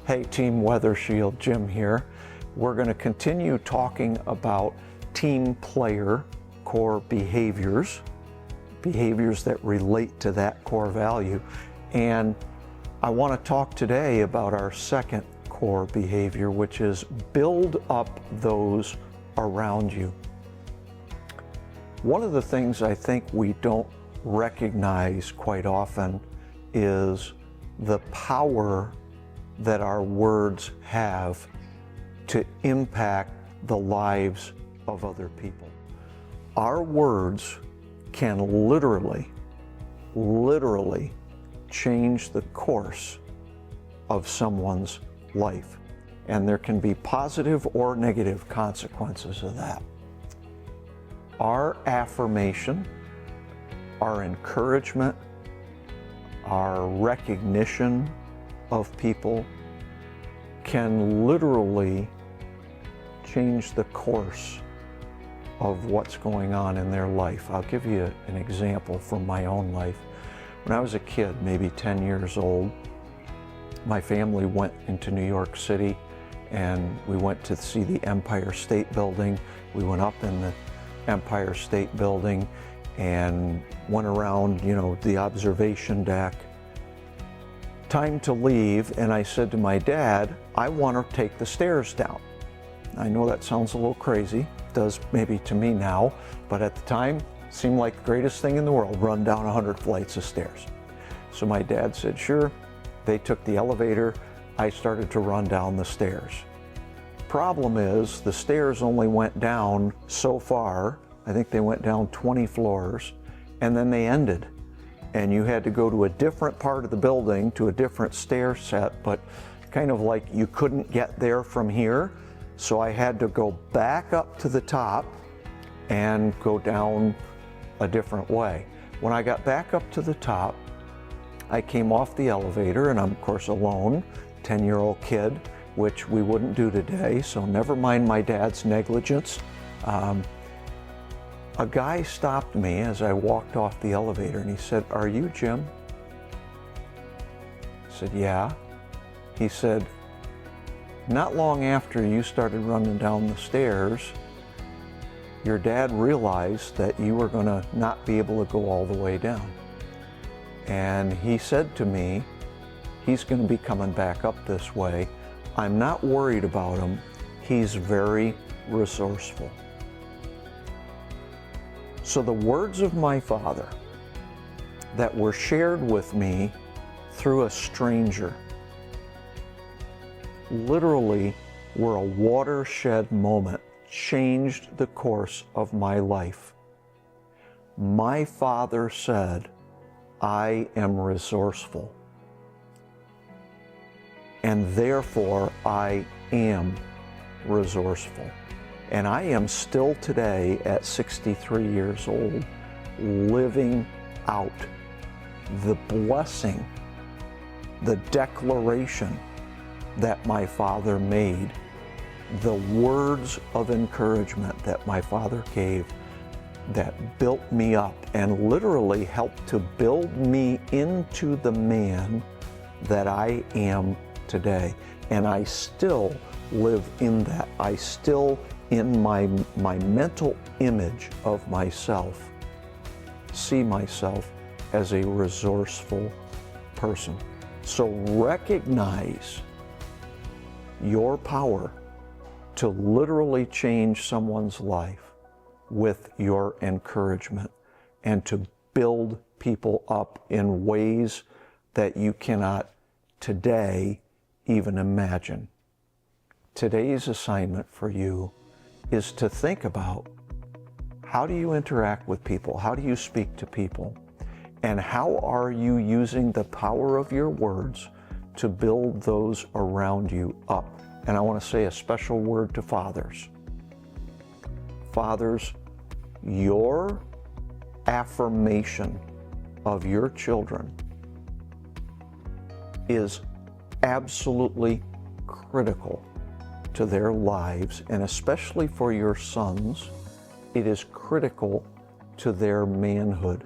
Hey Team Weather Shield, Jim here. We're going to continue talking about team player core behaviors that relate to that core value. And I want to talk today about our second core behavior, which is build up those around you. One of the things I think we don't recognize quite often is the power that our words have to impact the lives of other people. Our words can literally change the course of someone's life. And there can be positive or negative consequences of that. Our affirmation, our encouragement, our recognition of people can literally change the course of what's going on in their life. I'll give you an example from my own life. When I was a kid, maybe 10 years old, my family went into New York City and we went to see the Empire State Building. We went up in the Empire State Building and went around, the observation deck. Time to leave, and I said to my dad, I want to take the stairs down. I know that sounds a little crazy, it does maybe to me now, but at the time, it seemed like the greatest thing in the world, run down 100 flights of stairs. So my dad said, sure. They took the elevator, I started to run down the stairs. Problem is, the stairs only went down so far. I think they went down 20 floors, and then they ended. And you had to go to a different part of the building, to a different stair set, but kind of like you couldn't get there from here. So I had to go back up to the top and go down a different way. When I got back up to the top, I came off the elevator, and I'm of course alone, 10-year-old kid, which we wouldn't do today, so never mind my dad's negligence. A guy stopped me as I walked off the elevator and he said, "Are you Jim?" I said, "Yeah." He said, "Not long after you started running down the stairs, your dad realized that you were going to not be able to go all the way down. And he said to me, he's going to be coming back up this way. I'm not worried about him. He's very resourceful." So the words of my father that were shared with me through a stranger literally were a watershed moment, changed the course of my life. My father said, "I am resourceful, and therefore I am resourceful." And I am still today at 63 years old, living out the blessing, the declaration that my father made, the words of encouragement that my father gave that built me up and literally helped to build me into the man that I am today. And I still live in that. I still, in my mental image of myself, see myself as a resourceful person. So recognize your power to literally change someone's life with your encouragement and to build people up in ways that you cannot today even imagine. Today's assignment for you is to think about, how do you interact with people? How do you speak to people? And how are you using the power of your words to build those around you up? And I want to say a special word to fathers. Fathers, your affirmation of your children is absolutely critical to their lives, and especially for your sons, it is critical to their manhood.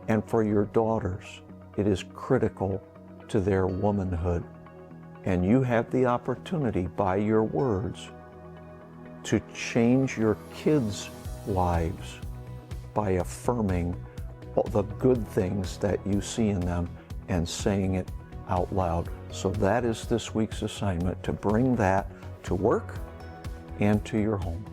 And for your daughters, it is critical to their womanhood. And you have the opportunity by your words to change your kids' lives by affirming all the good things that you see in them and saying it out loud. So that is this week's assignment, to bring that to work and to your home.